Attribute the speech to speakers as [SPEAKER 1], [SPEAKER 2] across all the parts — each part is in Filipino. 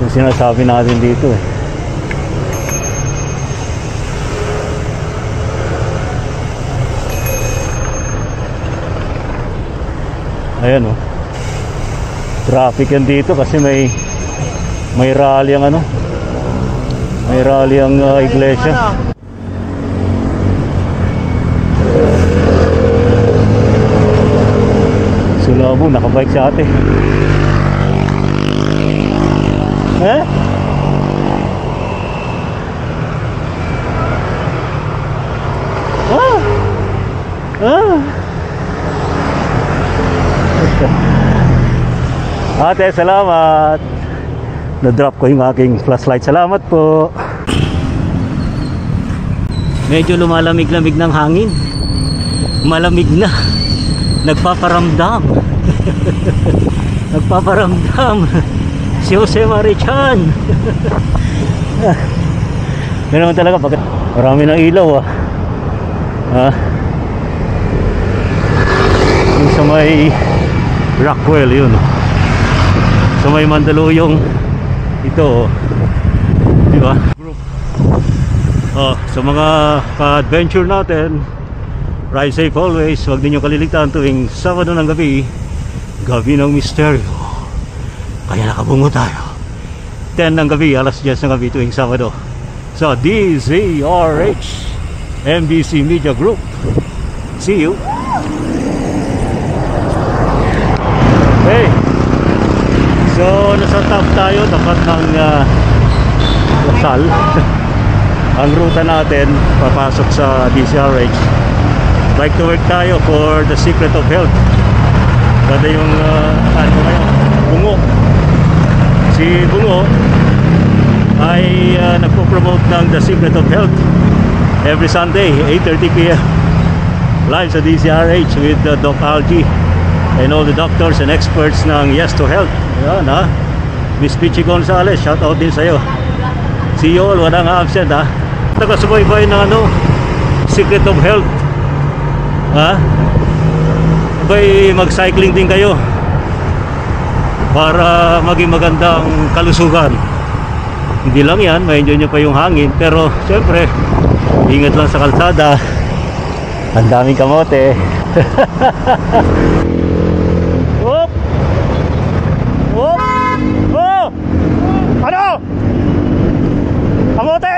[SPEAKER 1] yung sinasabi natin dito eh. Ayan oh, traffic yan dito kasi may rally ang ano, may rally ang iglesia. Sulabo, nakabike sa ate. Eh? Ah! Ah! Ate, salamat. Na-drop ko yung aking flashlight. Salamat po. Medyo lumalamig-lamig ng hangin. Malamig na. Nagpaparamdam. Nagpaparamdam. Si Jose Marichan. Yan naman talaga. Bakit marami ng ilaw yung sa may Rockwell yun. So may Mandaluyong ito, di ba? Sa mga pa-adventure natin, ride safe always. Huwag ninyong kaliligtaan tuwing Sabado ng gabi, gabi ng misteryo. Kaya nakabungo tayo 10 ng gabi, alas 10 ng gabi tuwing Sabado sa DZRH MBC Media Group. See you. Okay, so nasa top tayo, tapat ng Lasal. Ang ruta natin papasok sa DZRH. Bike to work tayo for the Secret of Health. Kada yung ano ngayon, Bungo. Si Bungo ay nagpo-promote ng the Secret of Health every Sunday 8:30 PM live sa DZRH with Doc Algie and all the doctors and experts ng Yes to Health. Ayan ha, Miss Pichi Gonzalez, shout out din sa'yo. See you all, walang absent ha. Nakasubaybay ng ano, Secret of Health ha. Abay, mag-cycling din kayo para maging magandang kalusugan. Hindi lang yan, ma-enjoy nyo pa yung hangin. Pero syempre, ingat lang sa kalsada. Ang daming kamote. Whoop! Whoop! Oh! Ano? Kamote!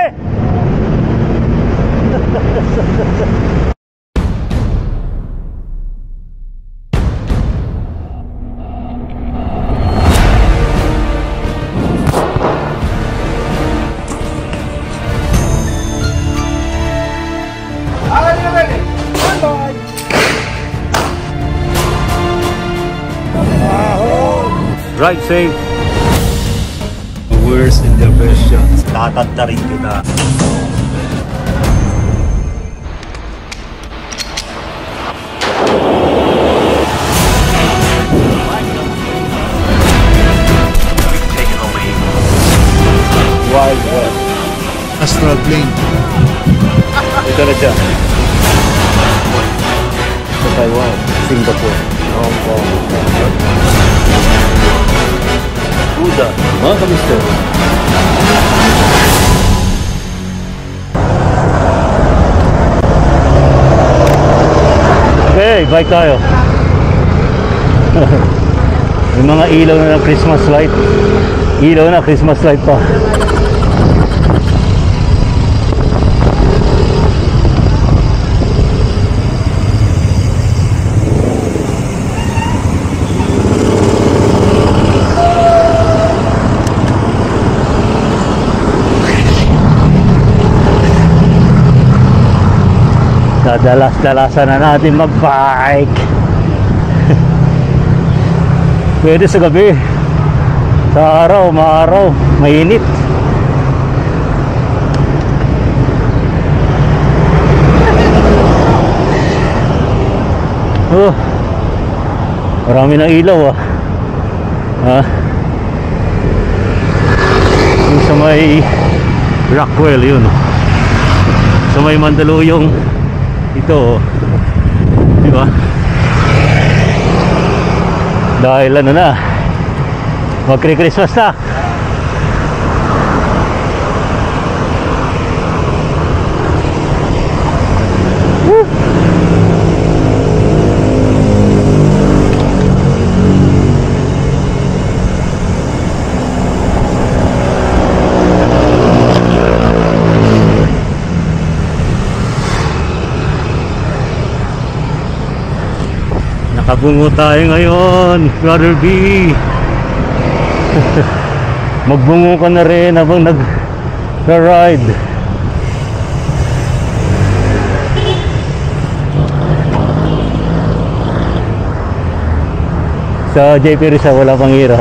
[SPEAKER 1] Ride safe.
[SPEAKER 2] The worst in the best shots.
[SPEAKER 1] Tatanda rin kita. Wild West.
[SPEAKER 2] Astral plane.
[SPEAKER 1] Ito na siya. Sa Taiwan, Singapore, Hong Kong, Buda, mga kamister. Okay, bike tayo. May mga ilaw na ng Christmas light. Ilaw na Christmas light pa. Dalas-dalasan na natin mag-bike. Pwede sa gabi. Sa araw, maaraw, mainit. Oh, marami na ilaw yung sa may Rockwell yun, sa may Mandaluyong ito, di ba? Dahil ano na, magkri-Christmas na. Magbungo tayo ngayon, Brother B. Magbungo ka na rin habang nag-ride. Sa JP Rizal wala pang hira.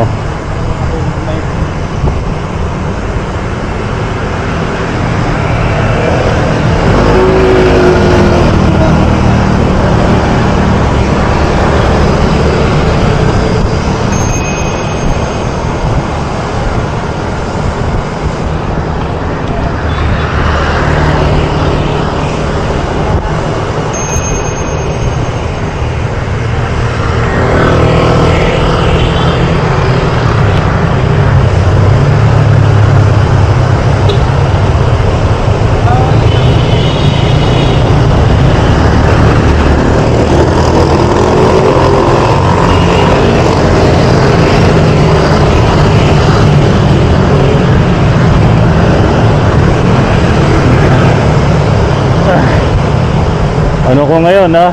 [SPEAKER 1] Ano ko ngayon ha?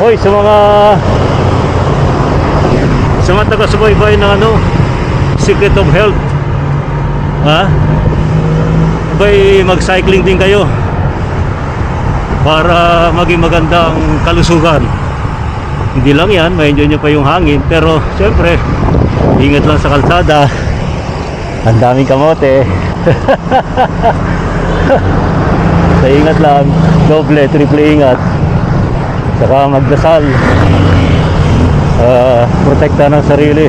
[SPEAKER 1] Hoy, sa mga taga-subaybay ng ano, Secret of Health, ha? Ba'y mag-cycling din kayo para maging magandang kalusugan. Hindi lang yan, ma-enjoy nyo pa yung hangin, pero syempre ingat lang sa kalsada, ang daming kamote. Sa ingat lang, doble, triple ingat. Saka magdasal, protekta ng sarili.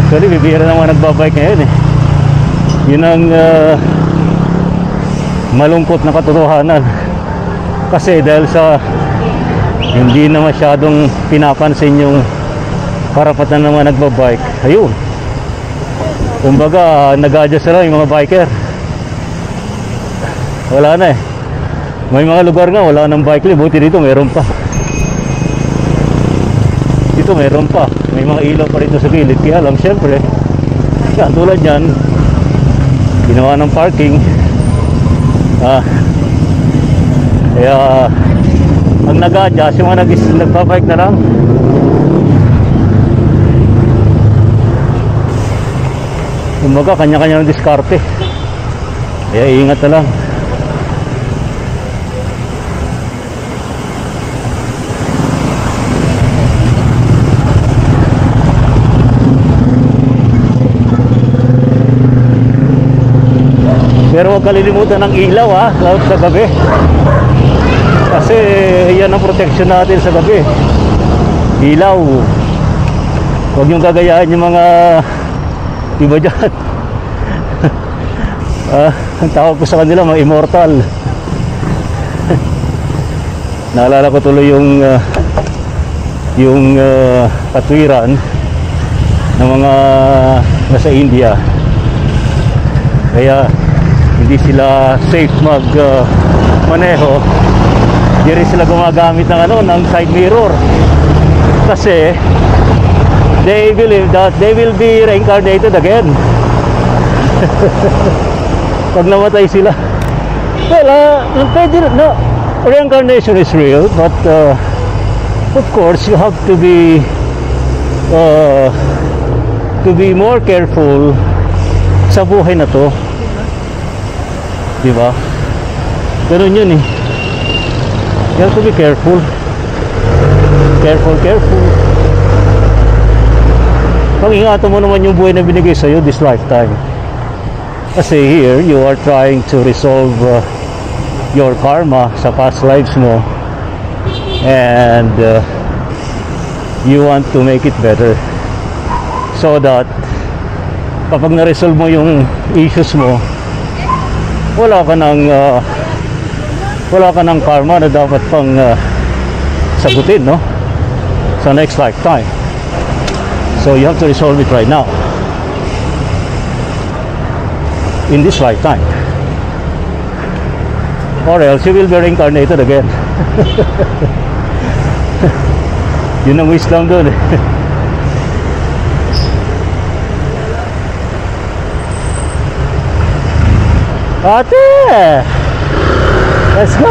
[SPEAKER 1] Actually, bibira naman nagbabike ngayon eh. Yun ang malungkot na katotohanan. Kasi dahil sa hindi na masyadong pinapansin yung karapatan ng mga nagbabike, ayun, kumbaga nag-adjust na lang yung mga biker. Wala na eh. May mga lugar nga wala nang bike lane, buti dito meron pa. Dito meron pa, may mga ilaw pa rito sa gilid. Kaya lang syempre, yan, tulad yan, ginawa ng parking. Kaya ang nag-adjust, yung mga nagbabike na lang. Kumbaga kanya-kanya ng diskarte. Kaya ingat na lang. Pero huwag kalilimutan ng ilaw ha, lalo sa gabi. Kasi yan ang protection natin sa gabi. Ilaw. Huwag yung gagayahin yung mga iba dyan. Ang tawag ko sa kanila mga immortal. Naalala ko tuloy yung katwiran ng mga nasa India. Kaya hindi sila safe maneho. Hindi rin sila gumagamit ng side mirror. Kasi they believe that they will be reincarnated again. Pag namatay sila. Well, pwede no. Reincarnation is real, but of course you have to be more careful sa buhay na to. Diba? Ganun yun eh. You have to be careful. Careful. Pag-ingatan mo naman yung buhay na binigay sa'yo this lifetime. Kasi here, you are trying to resolve your karma sa past lives mo. And you want to make it better. So that kapag na-resolve mo yung issues mo, wala ka ng karma na dapat pang sagutin, no? sa next lifetime. So you have to resolve it right now, in this lifetime, or else you will be reincarnated again. Yun ang wisdom doon eh. Ate, let's go.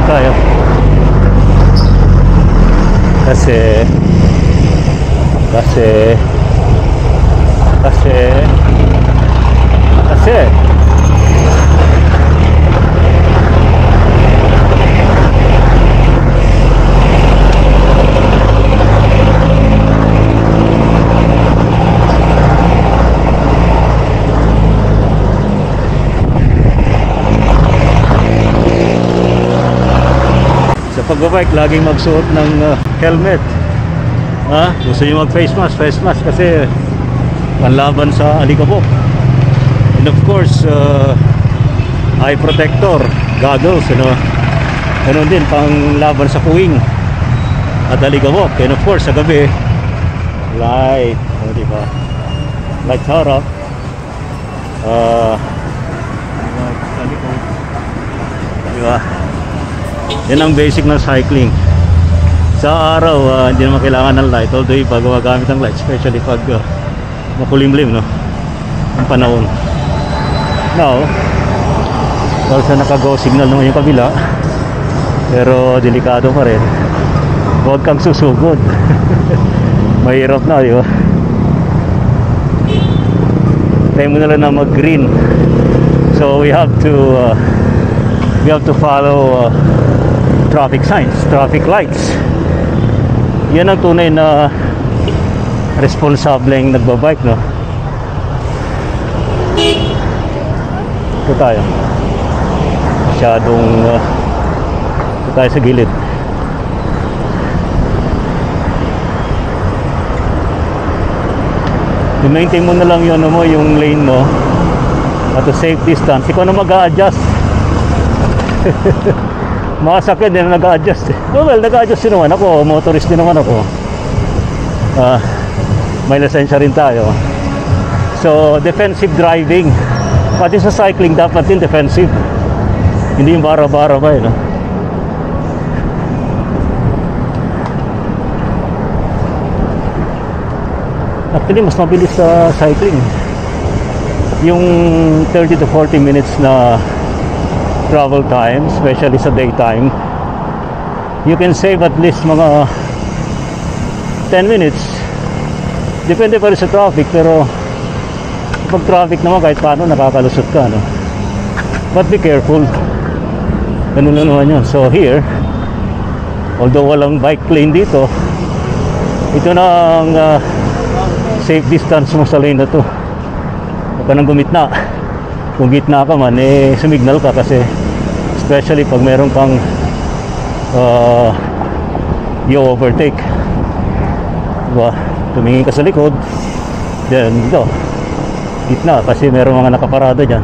[SPEAKER 1] Tayo. Kasi sa pagbabike, laging magsuot ng helmet. Gusto nyo mag face mask kasi panlaban sa alikabok. And of course, eye protector, goggles, ganun din pang laban sa puwing at alikabok. And of course, sa gabi, light, diba? Light sa harap, light sa likod, diba? Yan ang basic ng cycling. Sa araw, hindi naman kailangan ng light, although iba gumagamit ng light, especially pag makulimlim, no? Ang panahon. Now, also naka-go signal naman yung kabila, pero delikado pa rin. Huwag kang susugod. Mahirap na, di ba? Tayo mo na lang na mag-green. So we have to follow traffic signs, traffic lights. Yan ang tunay na responsableng nagbabike, no? Ito tayo. Masyadong ito tayo sa gilid. I-maintain mo na lang yun, yung lane mo at a safe distance. Ikaw na mag-a-adjust. Mga sakyan din na nag-a-adjust eh. Well, nag-a-adjust din naman ako. Motorist din naman ako. May lisensya rin tayo. So, defensive driving. Pati sa cycling, dapat din defensive. Hindi yung bara-bara ba eh, no? Actually, mas mabilis sa cycling. Yung 30 to 40 minutes na travel time, especially sa daytime, you can save at least mga 10 minutes. Depende pa rin sa traffic, pero pag traffic naman kahit paano nakakalusot ka, no? But be careful. Ganun lang naman yun. So here, although walang bike lane dito, ito na ang safe distance mo sa lane na to. Huwag ka nang gumitna. Kung gitna ka man, sumignal ka kasi especially pag meron kang i-overtake, diba? Tumingin ka sa likod, then ito gitna kasi meron mga nakaparada dyan.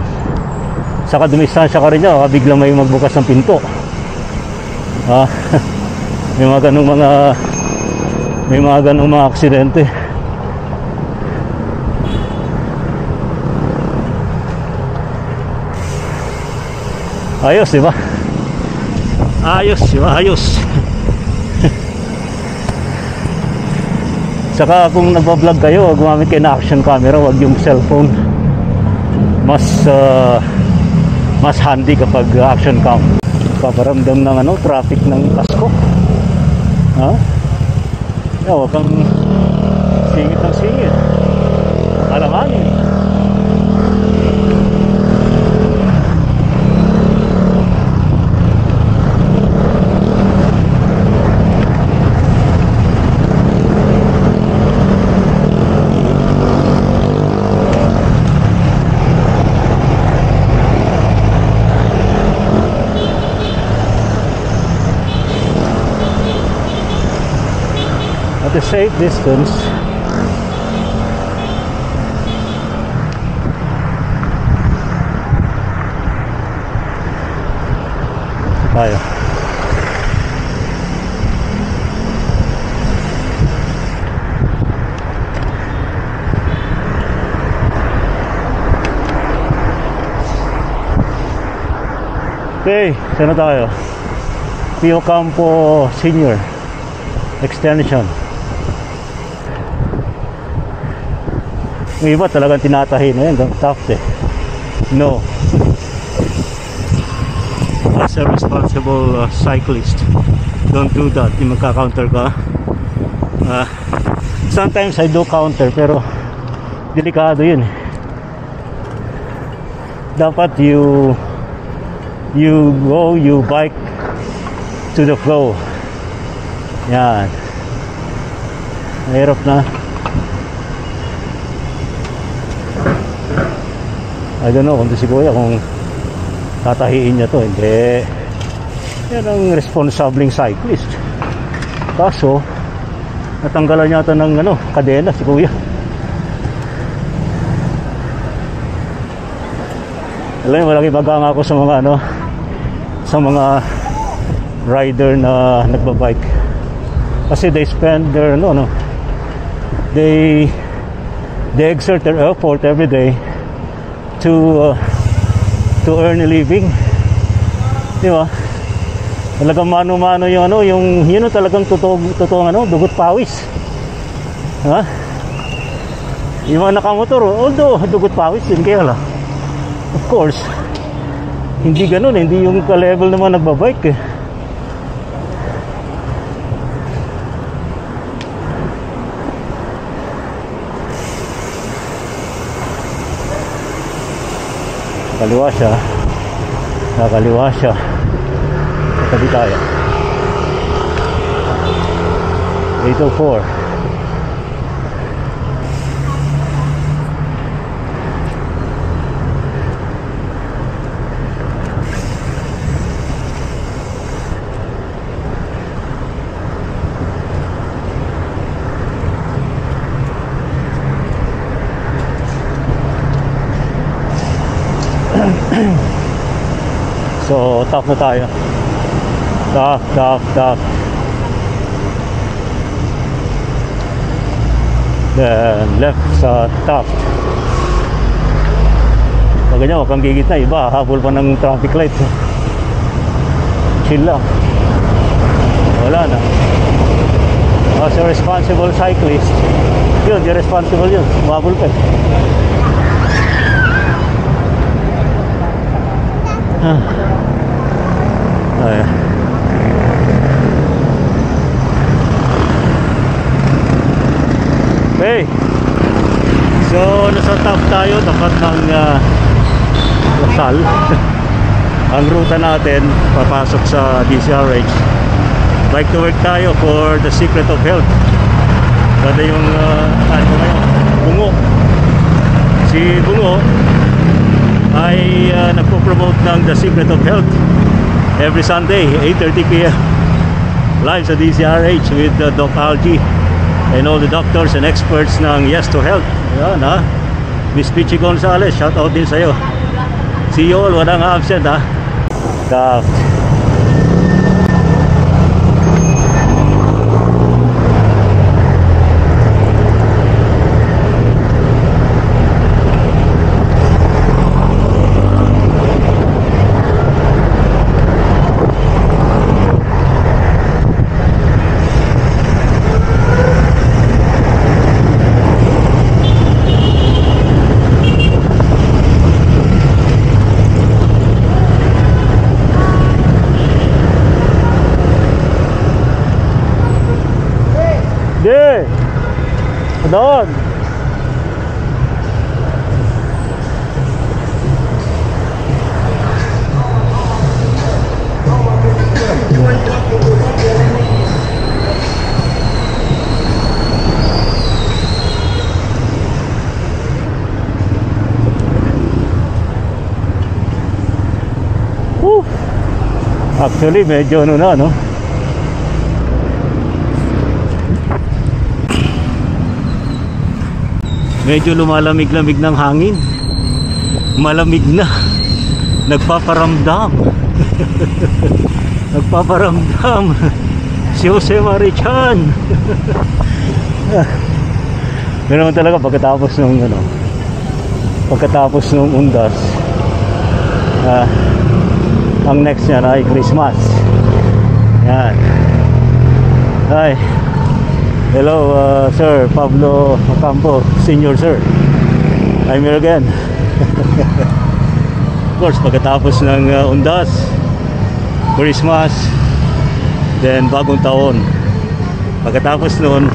[SPEAKER 1] Saka dumistansya ka rin dyan, biglang may magbukas ng pinto. May mga ganung mga aksidente. Ayos, diba? Ayos, diba? Ayos. Saka kung nagbablog kayo, gumamit kayo na action camera, wag yung cellphone. Mas handy kapag action cam. Paparamdam ng traffic ng kasko. Wag kang singit ng singit. Alanganin. at a safe distance. Tayo. Okay, saan na tayo? Pio Campo Senior Extension. Yung iba talagang tinatahi na yan, top eh. No. As a responsible cyclist, don't do that. Yung magka-counter ka. Sometimes I do counter, pero delikado yun. Dapat you bike to the flow. Yan. Mahirap na. I don't know kung si Kuya kung tatahiin niya to. Hindi. Yan ang responsableng cyclist. Kaso natanggalan yata ng kadena si Kuya. Alam mo, malaki bagang ako sa mga sa mga rider na nagbabike, kasi they spend their they exert their effort every day to earn a living, di ba? Talagang mano-mano yung yun talagang totoong dugot pawis, ha? Yung mga nakamotor, although dugot pawis din, kaya lang of course hindi ganun, hindi yung ka-level naman nagbabike eh. Kaliwa siya, nakakaliwa siya, tabi tayo. 804. So, top na tayo. Top. Then, left sa top. Pag ganyan, huwag kang gigitna. Iba, habol pa ng traffic light. Chill lang. Wala na. As a responsible cyclist, yun, irresponsible yun. Habol pa. Ayan. Okay, so nasa top tayo, tapat ng Lasal. Ang ruta natin papasok sa DCRH. Bike to work tayo for the Secret of Health. Kada yung Bungo. Si Bungo ay nagpo-promote ng The Secret of Health every Sunday 8:30 PM live sa DCRH with Doc Algie and all the doctors and experts ng Yes to Health. Yan, ha? Miss Pichi Gonzalez, shout out din sa'yo. See you all, walang absent, ha? Daft. Yeah. Doon. Actually medyo no? Medyo lumalamig-lamig ng hangin. Malamig na. Nagpaparamdam. Nagpaparamdam. Si Jose Marichan. Pero naman talaga pagkatapos nung undas, ang next niya ay Christmas. Yan. Hi. Hello, Sir Pablo Ocampo, Senior Sir. I'm here again. Of course, pagkatapos ng undas, Christmas, then bagong taon. Pagkatapos noon,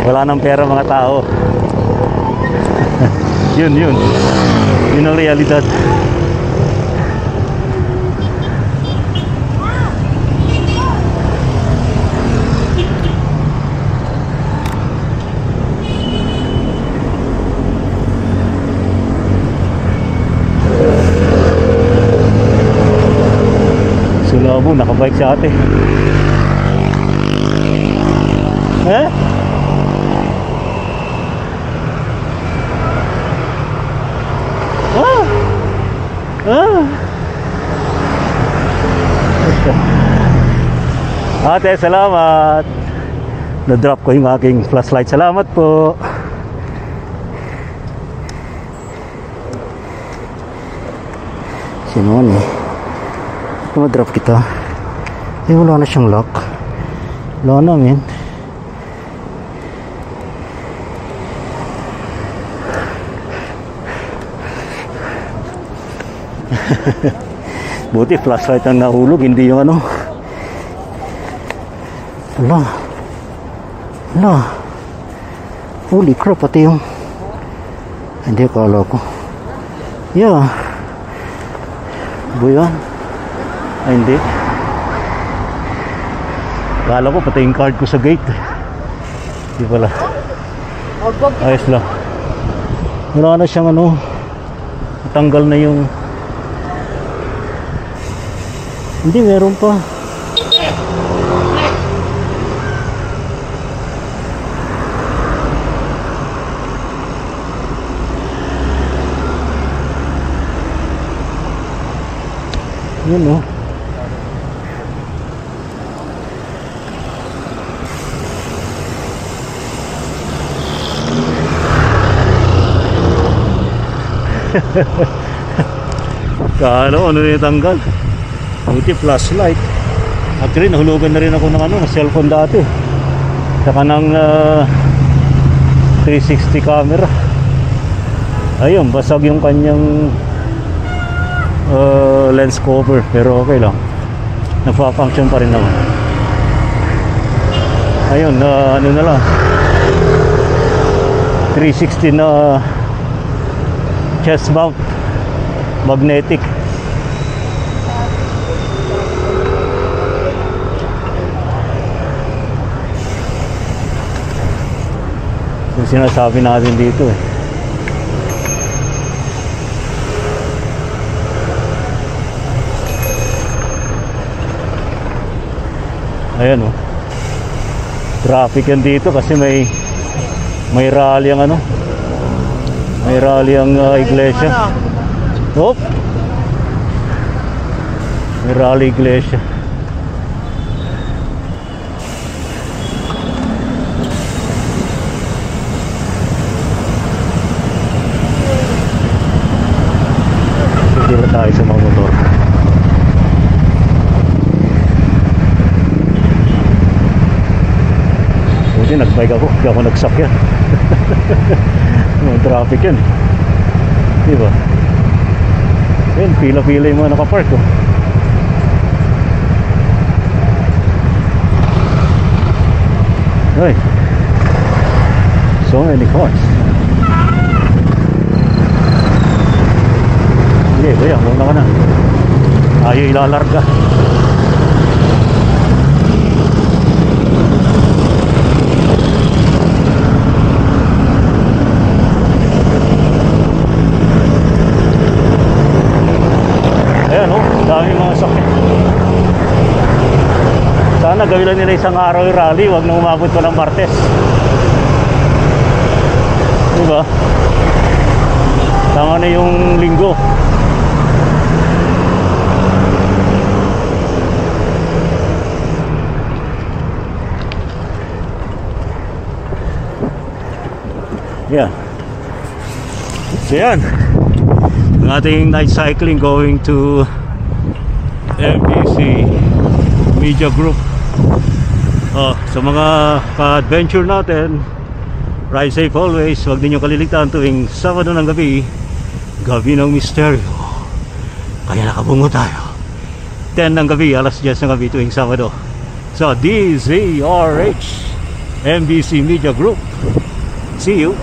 [SPEAKER 1] wala nang pera mga tao. Yun ang realidad. Sulabo, nakabike si ate. Ate, salamat. Na-drop ko yung aking flashlight. Salamat po. Sino man ma-drop kita. Wala na siyang lock. Wala na, men. Buti flashlight ang nahulog, hindi yung Wala. Holy crap, pati yung hindi, akala ko. Yeah. Buyan. Ay, hindi. Akala ko pati yung card ko sa gate. Hindi pala. Ayos lang. Wala na siyang natanggal na yung hindi, meron pa. Yun ano yung tanggal. Buti flashlight. Actually nahulugan na rin ako ng cellphone dati. Saka ng 360 camera. Ayun, basag yung kanyang lens cover, pero okay lang, nagpa-function pa rin naman. Ayun, na lang 360 na chest mount magnetic. Yung sinasabi natin dito ayan traffic yan dito kasi may rally ang may rally ang iglesia. May rally iglesia. Sige tayo sa mga motor. Nagbike ako, hindi ako nagsakyan. Mga traffic yan, diba? Yan, pila-pila yung mga nakapark Ay, so many cars. Sige, bayan, muna ka na. Ayaw ilalarga. Dami mga sakit. Sana gawin lang nila isang araw yung rally, wag na umabot pa ng Martes. Diba? Tama na yung linggo. Yeah. So yan, ang ating night cycling going to MBC Media Group. Sa mga pa-adventure natin, ride safe always. Huwag ninyong kaliligtaan tuwing Sabado ng gabi, gabi ng misteryo. Kaya nakabungo tayo 10 ng gabi, alas 10 ng gabi tuwing Sabado sa DZRH MBC Media Group. See you.